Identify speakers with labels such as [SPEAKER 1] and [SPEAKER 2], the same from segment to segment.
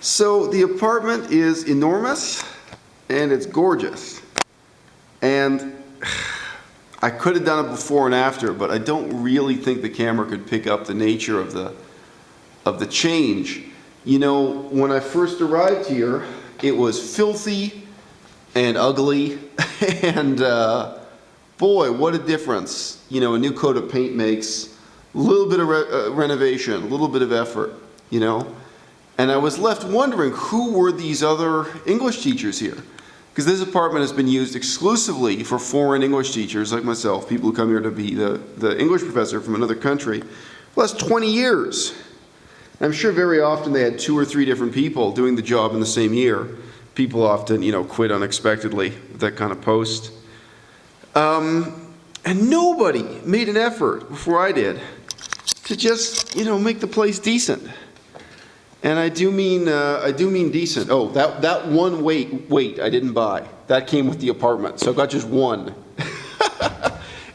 [SPEAKER 1] So the apartment is enormous and it's gorgeous. And I could have done it before and after, but I don't really think the camera could pick up the nature of the change. You know, when I first arrived here, it was filthy and ugly, and boy, what a difference, you know, a new coat of paint makes. A little bit of renovation, a little bit of effort, you know. And I was left wondering, who were these other English teachers here? Because this apartment has been used exclusively for foreign English teachers like myself, people who come here to be the English professor from another country, for the last 20 years. I'm sure very often they had 2 or 3 different people doing the job in the same year. People often, you know, quit unexpectedly with that kind of post. And nobody made an effort before I did to just, you know, make the place decent. And I do mean decent. Oh, that one weight I didn't buy. That came with the apartment, so I got just one.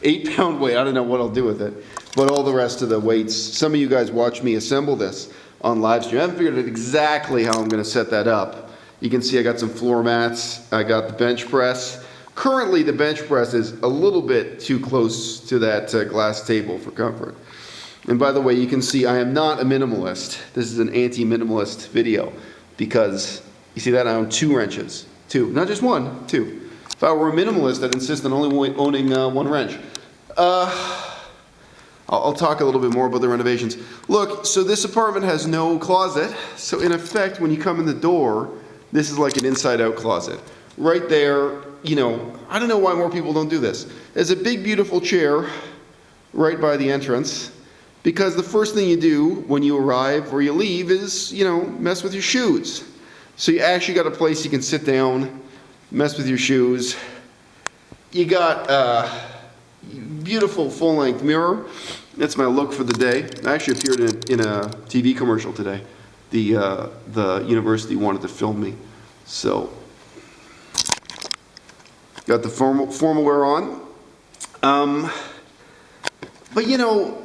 [SPEAKER 1] 8-pound weight. I don't know what I'll do with it. But all the rest of the weights, some of you guys watch me assemble this on live stream. I haven't figured out exactly how I'm going to set that up. You can see I got some floor mats. I got the bench press. Currently, the bench press is a little bit too close to that glass table for comfort. And by the way, you can see I am not a minimalist. This is an anti-minimalist video because, you see that, I own 2 wrenches. 2, not just 1, 2. If I were a minimalist, I'd insist on only owning 1 wrench. I'll talk a little bit more about the renovations. Look, so this apartment has no closet. So in effect, when you come in the door, this is like an inside-out closet. Right there, you know, I don't know why more people don't do this. There's a big, beautiful chair right by the entrance. Because the first thing you do when you arrive or you leave is, you know, mess with your shoes. So you actually got a place you can sit down, mess with your shoes. You got a beautiful full-length mirror. That's my look for the day. I actually appeared in a TV commercial today. The university wanted to film me. So, got the formal wear on. But you know,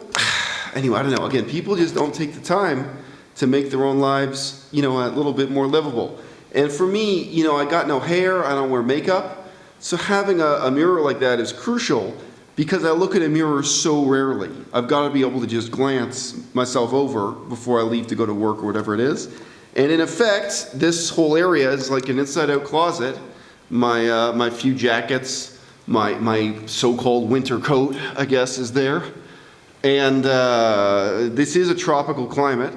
[SPEAKER 1] anyway, I don't know. Again, people just don't take the time to make their own lives, you know, a little bit more livable. And for me, you know, I got no hair, I don't wear makeup, so having a mirror like that is crucial because I look at a mirror so rarely. I've got to be able to just glance myself over before I leave to go to work or whatever it is. And in effect, this whole area is like an inside-out closet. My few jackets, my so-called winter coat, I guess, is there. And this is a tropical climate,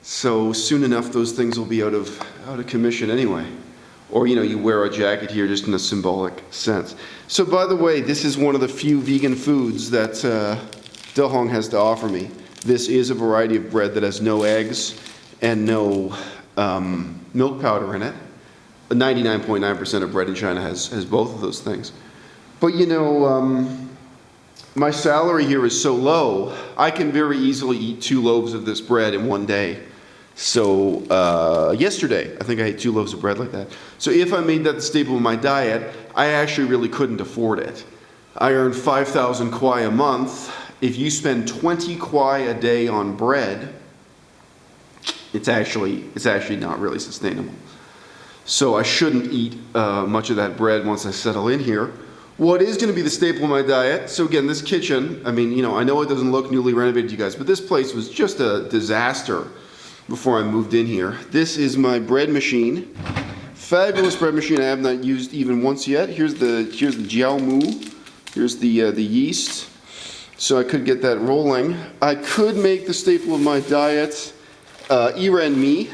[SPEAKER 1] so soon enough those things will be out of commission anyway. Or, you know, you wear a jacket here just in a symbolic sense. So by the way, this is one of the few vegan foods that Dehong has to offer me. This is a variety of bread that has no eggs and no milk powder in it. 99.9% of bread in China has both of those things. But you know, my salary here is so low, I can very easily eat 2 loaves of this bread in one day. So yesterday, I think I ate 2 loaves of bread like that. So if I made that the staple of my diet, I actually really couldn't afford it. I earn 5,000 kwai a month. If you spend 20 kwai a day on bread, it's actually not really sustainable. So I shouldn't eat much of that bread once I settle in here. What is going to be the staple of my diet? So again, this kitchen, I mean, you know, I know it doesn't look newly renovated to you guys, but this place was just a disaster before I moved in here. This is my bread machine. Fabulous bread machine I have not used even once yet. Here's the jiao mu. Here's the yeast. So I could get that rolling. I could make the staple of my diet Iran mi,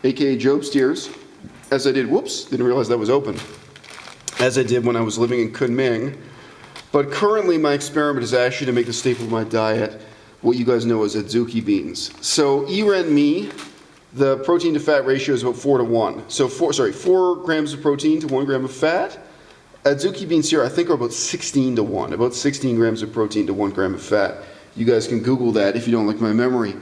[SPEAKER 1] aka Job steers, as I did, whoops, didn't realize that was open, as I did when I was living in Kunming. But currently my experiment is actually to make the staple of my diet what you guys know as adzuki beans. So Iran mi, the protein to fat ratio is about 4 to 1. So 4 grams of protein to 1 gram of fat. Adzuki beans here I think are about 16 to 1, about 16 grams of protein to 1 gram of fat. You guys can Google that if you don't like my memory.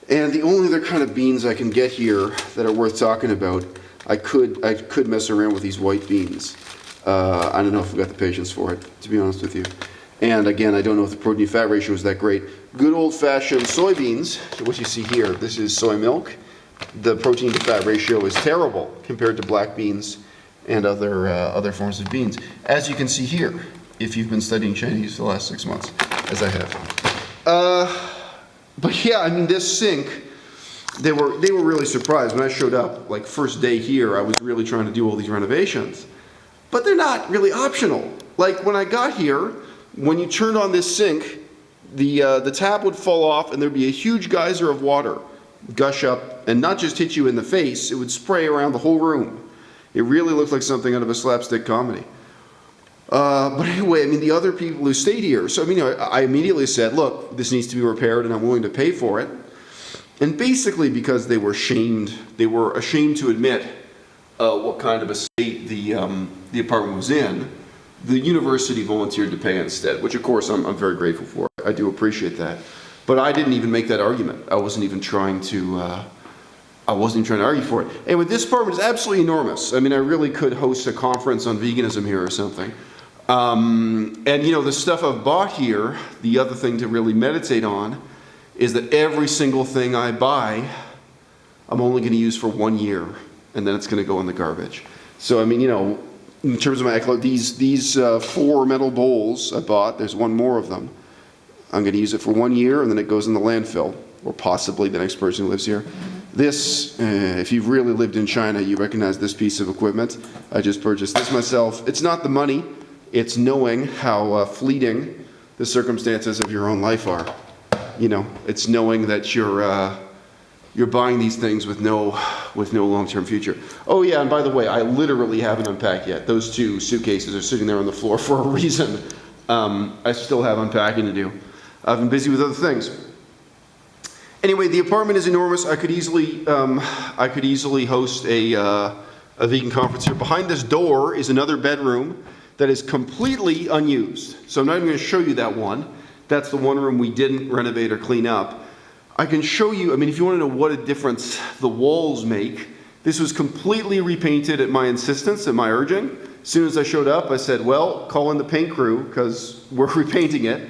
[SPEAKER 1] And the only other kind of beans I can get here that are worth talking about, I could mess around with these white beans. I don't know if I've got the patience for it, to be honest with you. And again, I don't know if the protein fat ratio is that great. Good old-fashioned soybeans, what you see here. This is soy milk. the protein to fat ratio is terrible compared to black beans and other forms of beans, as you can see here, if you've been studying Chinese for the last 6 months, as I have. But yeah, I mean, this sink, they were really surprised when I showed up. Like, first day here, I was really trying to do all these renovations. But they're not really optional. Like, when I got here, when you turned on this sink, the tap would fall off and there'd be a huge geyser of water gush up and not just hit you in the face, it would spray around the whole room. It really looked like something out of a slapstick comedy. But anyway, I mean, the other people who stayed here, so I mean, I immediately said, look, this needs to be repaired and I'm willing to pay for it. And basically because they were ashamed to admit what kind of a state the apartment was in, the university volunteered to pay instead, which of course I'm very grateful for. I do appreciate that. But I didn't even make that argument. I wasn't even trying to argue for it. Anyway, this apartment is absolutely enormous. I mean, I really could host a conference on veganism here or something. And you know, the stuff I've bought here, the other thing to really meditate on is that every single thing I buy, I'm only going to use for 1 year, and then it's going to go in the garbage. So, I mean, you know, in terms of my these 4 metal bowls I bought, there's one more of them. I'm going to use it for 1 year, and then it goes in the landfill, or possibly the next person who lives here. This, if you've really lived in China, you recognize this piece of equipment. I just purchased this myself. It's not the money, it's knowing how fleeting the circumstances of your own life are. You know, it's knowing that you're buying these things with no long-term future. Oh yeah, and by the way, I literally haven't unpacked yet. Those 2 suitcases are sitting there on the floor for a reason. I still have unpacking to do. I've been busy with other things. Anyway, the apartment is enormous. I could easily host a vegan conference here. Behind this door is another bedroom that is completely unused. So I'm not even going to show you that one. That's the one room we didn't renovate or clean up. I can show you, I mean, if you want to know what a difference the walls make, this was completely repainted at my insistence, at my urging. As soon as I showed up, I said, well, call in the paint crew because we're repainting it.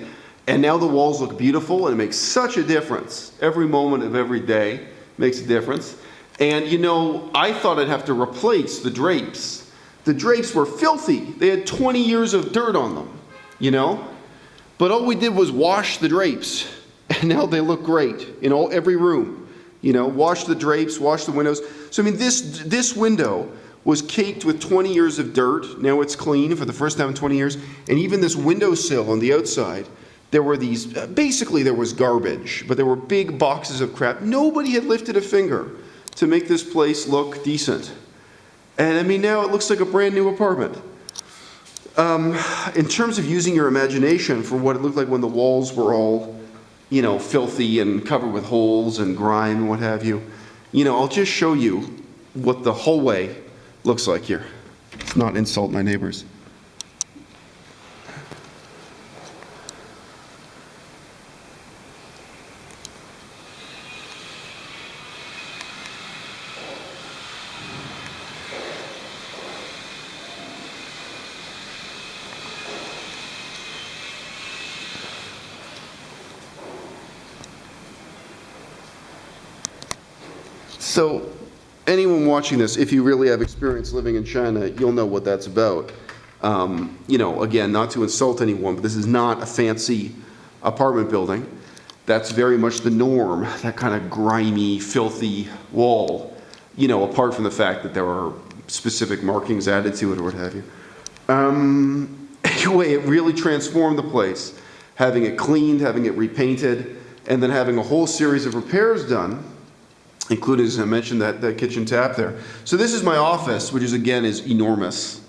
[SPEAKER 1] And now the walls look beautiful and it makes such a difference. Every moment of every day makes a difference. And you know, I thought I'd have to replace the drapes. The drapes were filthy. They had 20 years of dirt on them, you know? But all we did was wash the drapes. And now they look great in every room. You know, wash the drapes, wash the windows. So I mean, this window was caked with 20 years of dirt. Now it's clean for the first time in 20 years. And even this windowsill on the outside, there were these, basically there was garbage, but there were big boxes of crap. Nobody had lifted a finger to make this place look decent. And I mean, now it looks like a brand new apartment. In terms of using your imagination for what it looked like when the walls were all, you know, filthy and covered with holes and grime and what have you, you know, I'll just show you what the hallway looks like here. Let's not insult my neighbors. So anyone watching this, if you really have experience living in China, you'll know what that's about. You know, again, not to insult anyone, but this is not a fancy apartment building. That's very much the norm, that kind of grimy, filthy wall, you know, apart from the fact that there are specific markings added to it or what have you. Anyway, it really transformed the place, having it cleaned, having it repainted, and then having a whole series of repairs done, including, as I mentioned, that kitchen tap there. So this is my office, which is, again, is enormous.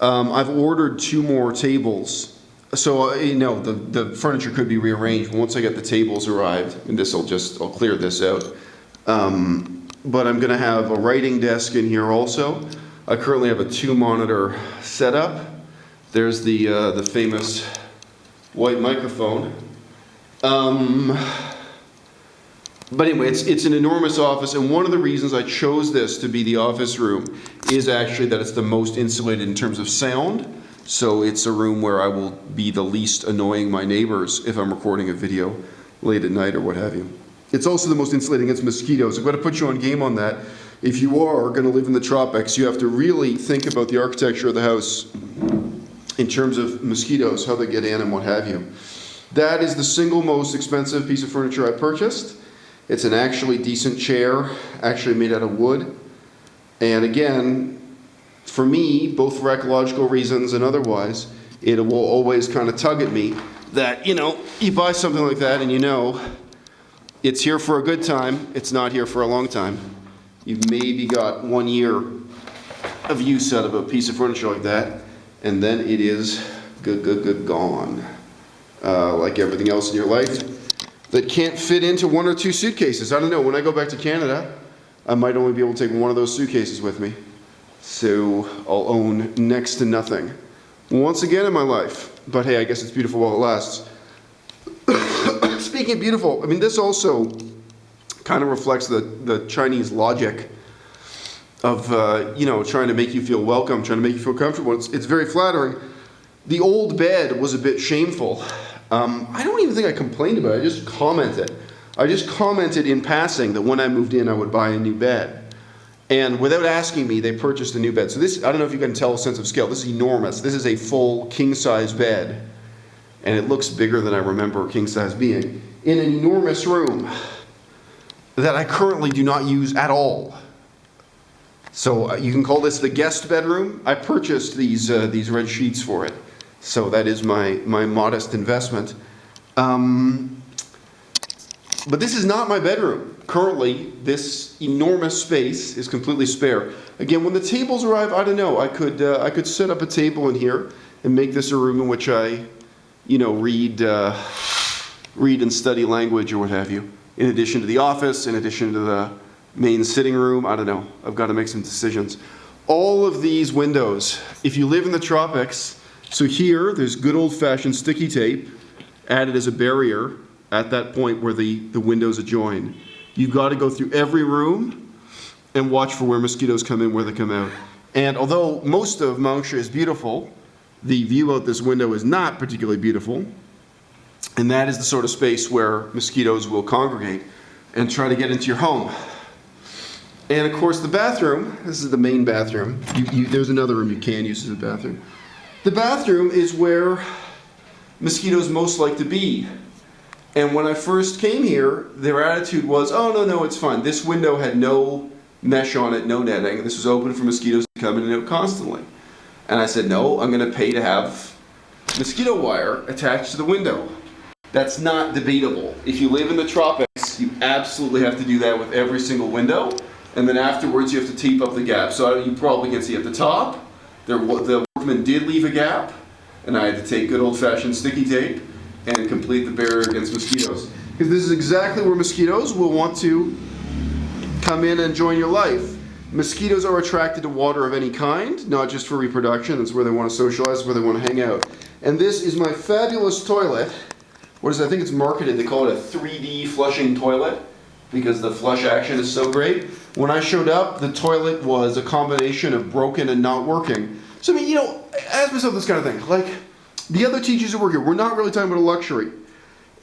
[SPEAKER 1] I've ordered 2 more tables. So, you know, the furniture could be rearranged. Once I get the tables arrived, and I'll clear this out. But I'm going to have a writing desk in here also. I currently have a 2-monitor setup. There's the famous white microphone. But anyway, it's an enormous office, and one of the reasons I chose this to be the office room is actually that it's the most insulated in terms of sound. So it's a room where I will be the least annoying my neighbors if I'm recording a video late at night or what have you. It's also the most insulating against mosquitoes. I've got to put you on game on that. If you are going to live in the tropics, you have to really think about the architecture of the house in terms of mosquitoes, how they get in and what have you. That is the single most expensive piece of furniture I purchased. It's an actually decent chair, actually made out of wood. And again, for me, both for ecological reasons and otherwise, it will always kind of tug at me that, you buy something like that and it's here for a good time, it's not here for a long time. You've maybe got 1 year of use out of a piece of furniture like that, and then it is gone. Like everything else in your life that can't fit into 1 or 2 suitcases. I don't know, when I go back to Canada, I might only be able to take one of those suitcases with me. So I'll own next to nothing once again in my life. But hey, I guess it's beautiful while it lasts. Speaking of beautiful, I mean, this also kind of reflects the Chinese logic of, trying to make you feel welcome, trying to make you feel comfortable. It's very flattering. The old bed was a bit shameful. I don't even think I complained about it. I just commented. I just commented in passing that when I moved in, I would buy a new bed. And without asking me, they purchased a new bed. So this, I don't know if you can tell a sense of scale. This is enormous. This is a full king-size bed. And it looks bigger than I remember king-size being. In an enormous room that I currently do not use at all. So you can call this the guest bedroom. I purchased these red sheets for it. So that is my modest investment. But this is not my bedroom. Currently, this enormous space is completely spare. Again, when the tables arrive, I don't know. I could set up a table in here and make this a room in which I, read and study language or what have you. In addition to the office, in addition to the main sitting room, I don't know. I've got to make some decisions. All of these windows, if you live in the tropics, so here there's good old-fashioned sticky tape added as a barrier at that point where the windows adjoin. You've got to go through every room and watch for where mosquitoes come in, where they come out. And although most of Mangsha is beautiful, the view out this window is not particularly beautiful. And that is the sort of space where mosquitoes will congregate and try to get into your home. And of course the bathroom, this is the main bathroom. There's another room you can use as a bathroom. The bathroom is where mosquitoes most like to be. And when I first came here, their attitude was, oh, no, it's fine. This window had no mesh on it, no netting. This was open for mosquitoes to come in and out constantly. And I said, no, I'm going to pay to have mosquito wire attached to the window. That's not debatable. If you live in the tropics, you absolutely have to do that with every single window. And then afterwards, you have to tape up the gap. So you probably can see at the top, the workman did leave a gap. And I had to take good old-fashioned sticky tape and complete the barrier against mosquitoes. Because this is exactly where mosquitoes will want to come in and join your life. Mosquitoes are attracted to water of any kind, not just for reproduction. That's where they want to socialize, where they want to hang out. And this is my fabulous toilet. I think it's marketed, they call it a 3D flushing toilet because the flush action is so great. When I showed up, the toilet was a combination of broken and not working. So I mean, ask myself this kind of thing. Like, the other teachers who work here, we're not really talking about a luxury.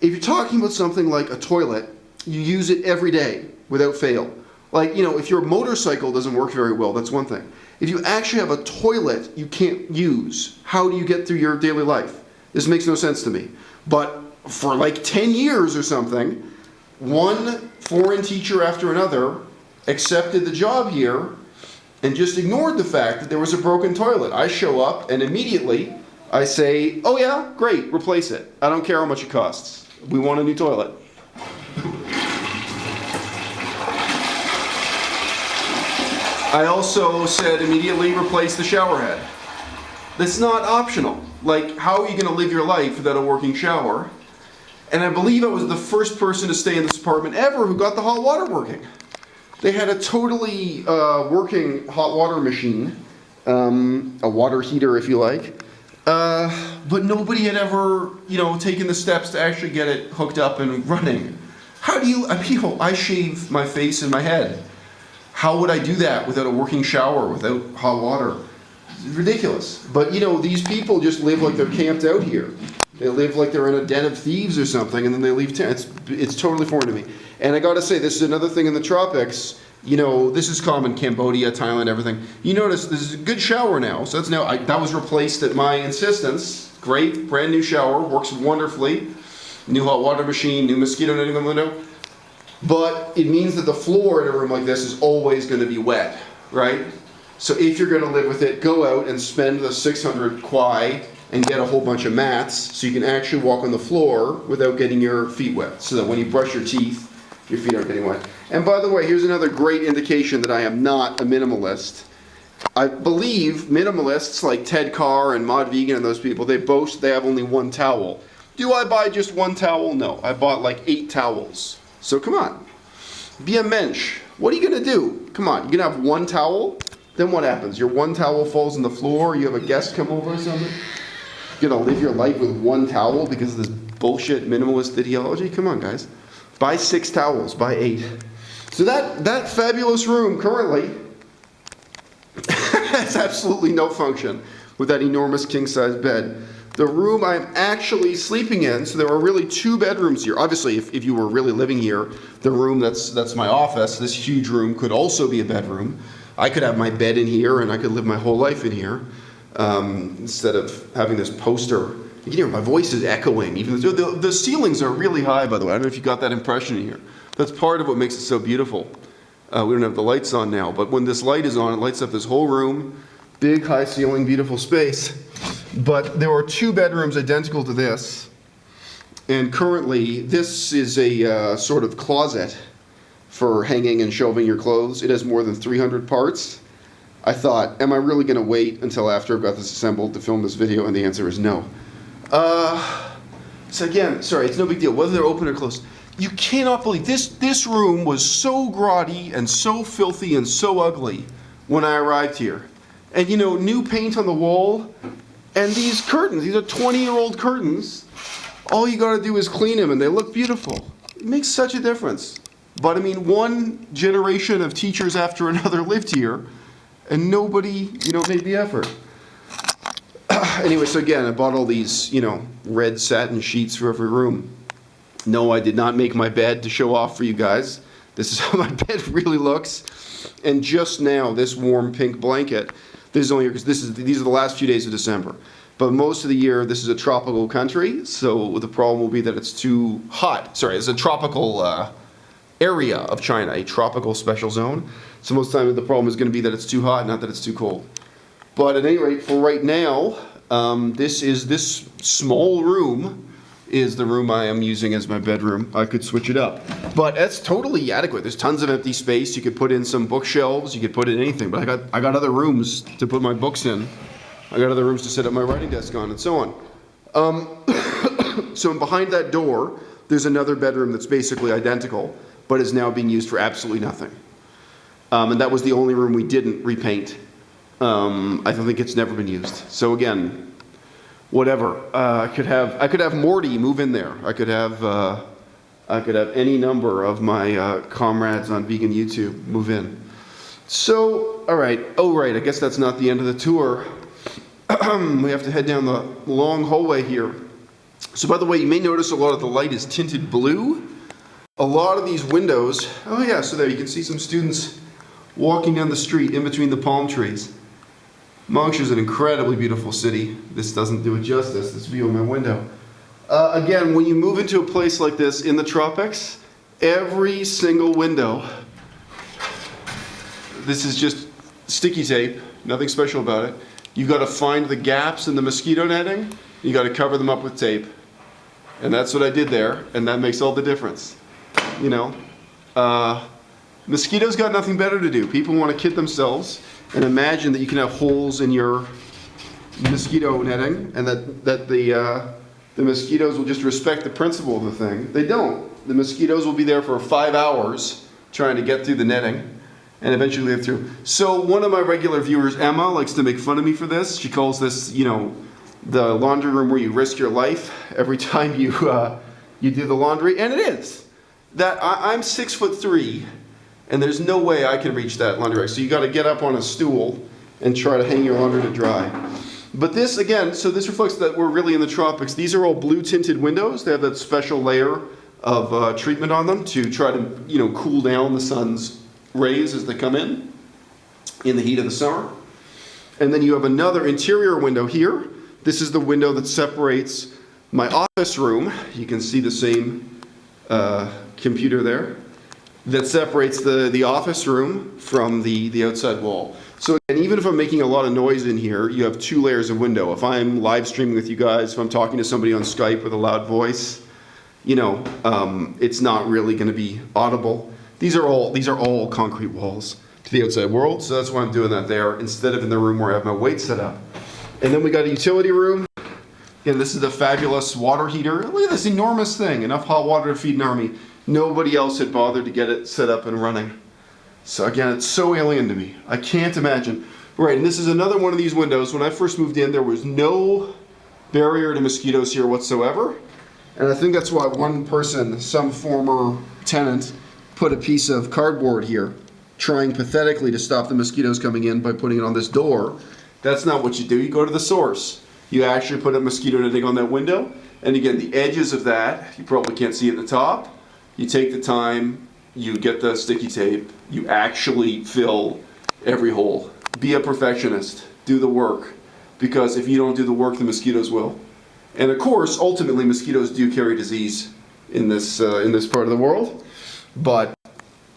[SPEAKER 1] If you're talking about something like a toilet, you use it every day without fail. Like, if your motorcycle doesn't work very well, that's one thing. If you actually have a toilet you can't use, how do you get through your daily life? This makes no sense to me. But for like 10 years or something, one foreign teacher after another accepted the job here and just ignored the fact that there was a broken toilet. I show up and immediately I say, oh yeah, great, replace it. I don't care how much it costs. We want a new toilet. I also said immediately replace the shower head. That's not optional. Like, how are you going to live your life without a working shower? And I believe I was the first person to stay in this apartment ever who got the hot water working. They had a totally working hot water machine, a water heater if you like, but nobody had ever, taken the steps to actually get it hooked up and running. I shave my face and my head. How would I do that without a working shower, without hot water? It's ridiculous. But these people just live like they're camped out here. They live like they're in a den of thieves or something, and then they leave town. It's totally foreign to me. And I gotta say, this is another thing in the tropics. You know, this is common, Cambodia, Thailand, everything. You notice this is a good shower now. So that's now, that was replaced at my insistence. Great, brand new shower, works wonderfully. New hot water machine, new mosquito netting on the window. But it means that the floor in a room like this is always gonna be wet, right? So if you're gonna live with it, go out and spend the 600 kwai and get a whole bunch of mats so you can actually walk on the floor without getting your feet wet. So that when you brush your teeth, your feet aren't getting wet. And by the way, here's another great indication that I am not a minimalist. I believe minimalists like Ted Carr and Mod Vegan and those people, they boast they have only one towel. Do I buy just one towel? No. I bought like 8 towels. So come on. Be a mensch. What are you gonna do? Come on, you're gonna have one towel? Then what happens? Your one towel falls on the floor, you have a guest come over or something? You're gonna live your life with one towel because of this bullshit minimalist ideology? Come on, guys. Buy 6 towels, buy 8. So that fabulous room currently has absolutely no function with that enormous king-size bed. The room I'm actually sleeping in, so there are really 2 bedrooms here. Obviously, if you were really living here, the room that's my office, this huge room could also be a bedroom. I could have my bed in here and I could live my whole life in here instead of having this poster. You can hear my voice is echoing. Even the ceilings are really high, by the way. I don't know if you got that impression in here. That's part of what makes it so beautiful. We don't have the lights on now, but when this light is on, it lights up this whole room. Big, high ceiling, beautiful space. But there are 2 bedrooms identical to this. And currently, this is a sort of closet for hanging and shelving your clothes. It has more than 300 parts. I thought, am I really going to wait until after I've got this assembled to film this video? And the answer is no. So again, sorry, it's no big deal whether they're open or closed. You cannot believe this room was so grotty and so filthy and so ugly when I arrived here. And you know, new paint on the wall, and these curtains, these are 20-year-old curtains. All you gotta do is clean them and they look beautiful. It makes such a difference. But I mean, one generation of teachers after another lived here, and nobody, made the effort. Anyway, so again, I bought all these, red satin sheets for every room. No, I did not make my bed to show off for you guys. This is how my bed really looks. And just now, this warm pink blanket, this is only because these are the last few days of December. But most of the year, this is a tropical country, so the problem will be that it's too hot. Sorry, it's a tropical area of China, a tropical special zone. So most of the time, the problem is going to be that it's too hot, not that it's too cold. But at any rate, for right now, this small room is the room I am using as my bedroom. I could switch it up. But that's totally adequate. There's tons of empty space. You could put in some bookshelves. You could put in anything. But I got other rooms to put my books in. I got other rooms to set up my writing desk on and so on. So behind that door, there's another bedroom that's basically identical, but is now being used for absolutely nothing. And that was the only room we didn't repaint. I don't think it's never been used. So again, whatever. I could have Morty move in there. I could have any number of my comrades on Vegan YouTube move in. So, all right. Oh, right. I guess that's not the end of the tour. We have to head down the long hallway here. So, by the way, you may notice a lot of the light is tinted blue. A lot of these windows. Oh yeah. So there you can see some students walking down the street in between the palm trees. Mongshu is an incredibly beautiful city. This doesn't do it justice, this view of my window. Again, when you move into a place like this in the tropics, every single window, this is just sticky tape, nothing special about it. You've got to find the gaps in the mosquito netting, you got to cover them up with tape. And that's what I did there, and that makes all the difference. Mosquitoes got nothing better to do. People want to kid themselves and imagine that you can have holes in your mosquito netting and that the mosquitoes will just respect the principle of the thing. They don't. The mosquitoes will be there for 5 hours trying to get through the netting and eventually live through. So one of my regular viewers, Emma, likes to make fun of me for this. She calls this, the laundry room where you risk your life every time you do the laundry. And it is. That I'm 6'3", and there's no way I can reach that laundry rack. So you got to get up on a stool and try to hang your laundry to dry. But this, again, so this reflects that we're really in the tropics. These are all blue tinted windows. They have that special layer of treatment on them to try to, cool down the sun's rays as they come in the heat of the summer. And then you have another interior window here. This is the window that separates my office room. You can see the same computer there. That separates the office room from the outside wall. So again, even if I'm making a lot of noise in here, you have two layers of window. If I'm live streaming with you guys, if I'm talking to somebody on Skype with a loud voice, it's not really going to be audible. These are all concrete walls to the outside world, so that's why I'm doing that there instead of in the room where I have my weight set up. And then we got a utility room. Again, this is a fabulous water heater. Look at this enormous thing, enough hot water to feed an army. Nobody else had bothered to get it set up and running. So again, it's so alien to me. I can't imagine. Right, and this is another one of these windows. When I first moved in, there was no barrier to mosquitoes here whatsoever. And I think that's why one person, some former tenant, put a piece of cardboard here, trying pathetically to stop the mosquitoes coming in by putting it on this door. That's not what you do. You go to the source. You actually put a mosquito netting on that window. And again, the edges of that, you probably can't see at the top. You take the time, you get the sticky tape, you actually fill every hole. Be a perfectionist. Do the work. Because if you don't do the work, the mosquitoes will. And of course, ultimately, mosquitoes do carry disease in this part of the world. But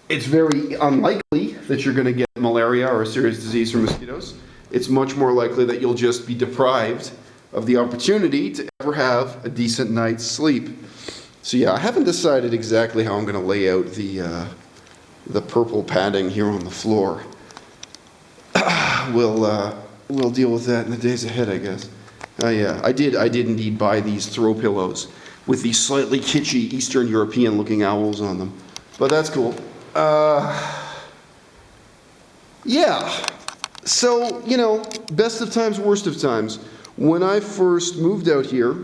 [SPEAKER 1] it's very unlikely that you're going to get malaria or a serious disease from mosquitoes. It's much more likely that you'll just be deprived of the opportunity to ever have a decent night's sleep. So yeah, I haven't decided exactly how I'm going to lay out the purple padding here on the floor. We'll deal with that in the days ahead, I guess. Yeah, I did indeed buy these throw pillows with these slightly kitschy Eastern European looking owls on them. But that's cool. Yeah. So, best of times, worst of times. When I first moved out here,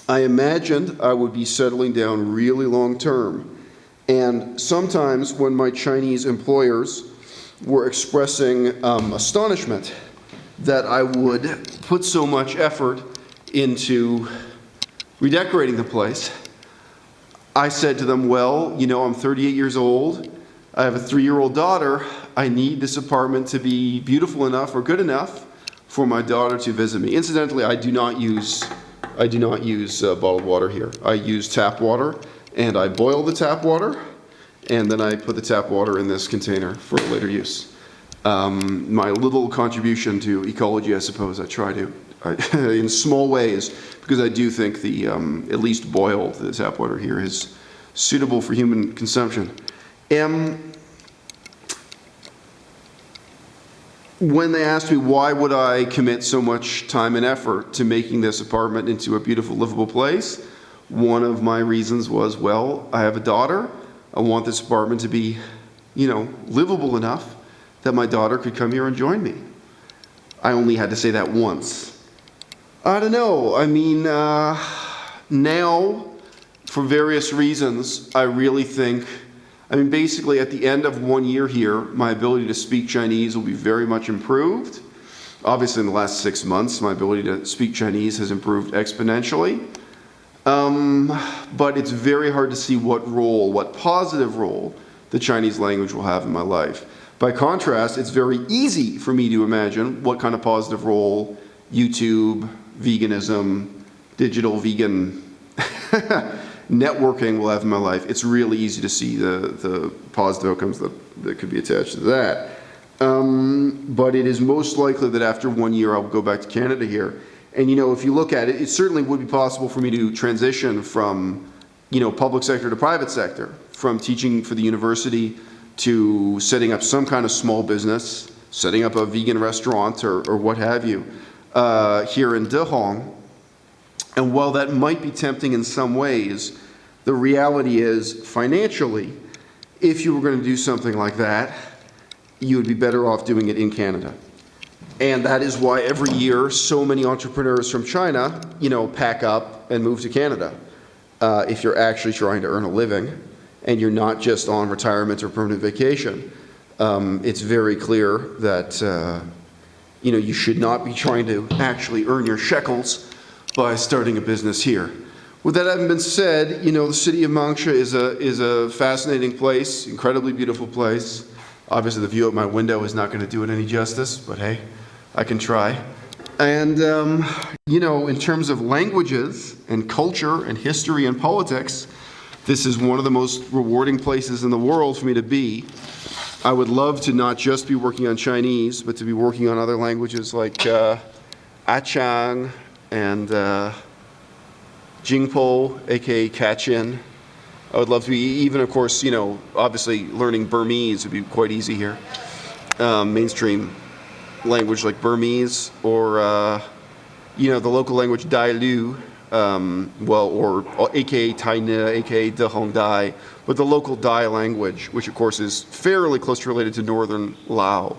[SPEAKER 1] I imagined I would be settling down really long term. And sometimes when my Chinese employers were expressing astonishment that I would put so much effort into redecorating the place, I said to them, well, I'm 38 years old. I have a 3-year-old daughter. I need this apartment to be beautiful enough or good enough for my daughter to visit me. Incidentally, I do not use bottled water here. I use tap water, and I boil the tap water, and then I put the tap water in this container for later use. My little contribution to ecology, I suppose, I try to, in small ways, because I do think the at least boiled the tap water here is suitable for human consumption. When they asked me why would I commit so much time and effort to making this apartment into a beautiful, livable place, one of my reasons was, well, I have a daughter. I want this apartment to be, livable enough that my daughter could come here and join me. I only had to say that once. I don't know. I mean, now, for various reasons, I really think, basically at the end of 1 year here, my ability to speak Chinese will be very much improved. Obviously, in the last 6 months, my ability to speak Chinese has improved exponentially. But it's very hard to see what positive role the Chinese language will have in my life. By contrast, it's very easy for me to imagine what kind of positive role YouTube, veganism, digital vegan networking will have in my life. It's really easy to see the positive outcomes that could be attached to that. But it is most likely that after 1 year I'll go back to Canada here. And if you look at it, it certainly would be possible for me to transition from public sector to private sector, from teaching for the university to setting up some kind of small business, setting up a vegan restaurant or what have you, here in Dehong. And while that might be tempting in some ways, the reality is, financially, if you were going to do something like that, you would be better off doing it in Canada. And that is why every year so many entrepreneurs from China, pack up and move to Canada. If you're actually trying to earn a living and you're not just on retirement or permanent vacation, it's very clear that you should not be trying to actually earn your shekels by starting a business here. With that having been said, the city of Mangsha is a fascinating place, incredibly beautiful place. Obviously, the view out my window is not going to do it any justice, but hey, I can try. And, in terms of languages and culture and history and politics, this is one of the most rewarding places in the world for me to be. I would love to not just be working on Chinese, but to be working on other languages like Achang and Jingpo, aka Kachin. I would love to be, even of course, obviously learning Burmese would be quite easy here. Mainstream language like Burmese or, the local language Dai Lu, or aka Tai Ne, aka Dehong Dai, but the local Dai language, which of course is fairly closely related to northern Lao,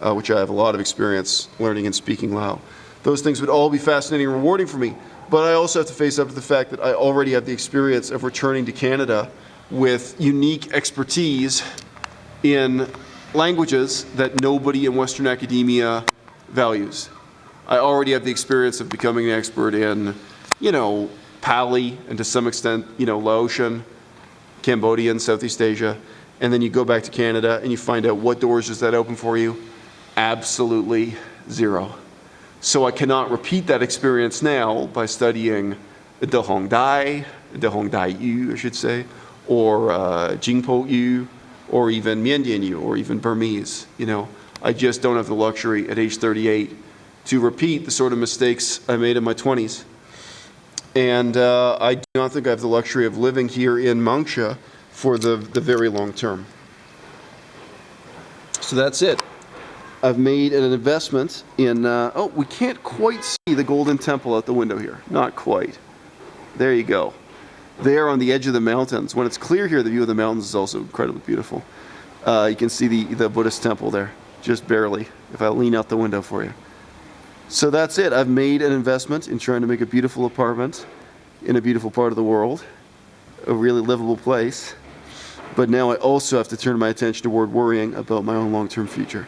[SPEAKER 1] which I have a lot of experience learning and speaking Lao. Those things would all be fascinating and rewarding for me. But I also have to face up to the fact that I already have the experience of returning to Canada with unique expertise in languages that nobody in Western academia values. I already have the experience of becoming an expert in, Pali and to some extent, Laotian, Cambodian, Southeast Asia. And then you go back to Canada and you find out what doors does that open for you? Absolutely zero. So I cannot repeat that experience now by studying Dehong Dai Yu, I should say, or Jingpo Yu, or even Miandian Yu, or even Burmese. I just don't have the luxury at age 38 to repeat the sort of mistakes I made in my 20s. And I do not think I have the luxury of living here in Mangsha for the very long term. So that's it. I've made an investment in, we can't quite see the Golden Temple out the window here. Not quite. There you go. There on the edge of the mountains. When it's clear here, the view of the mountains is also incredibly beautiful. You can see the Buddhist temple there, just barely, if I lean out the window for you. So that's it. I've made an investment in trying to make a beautiful apartment in a beautiful part of the world, a really livable place. But now I also have to turn my attention toward worrying about my own long-term future.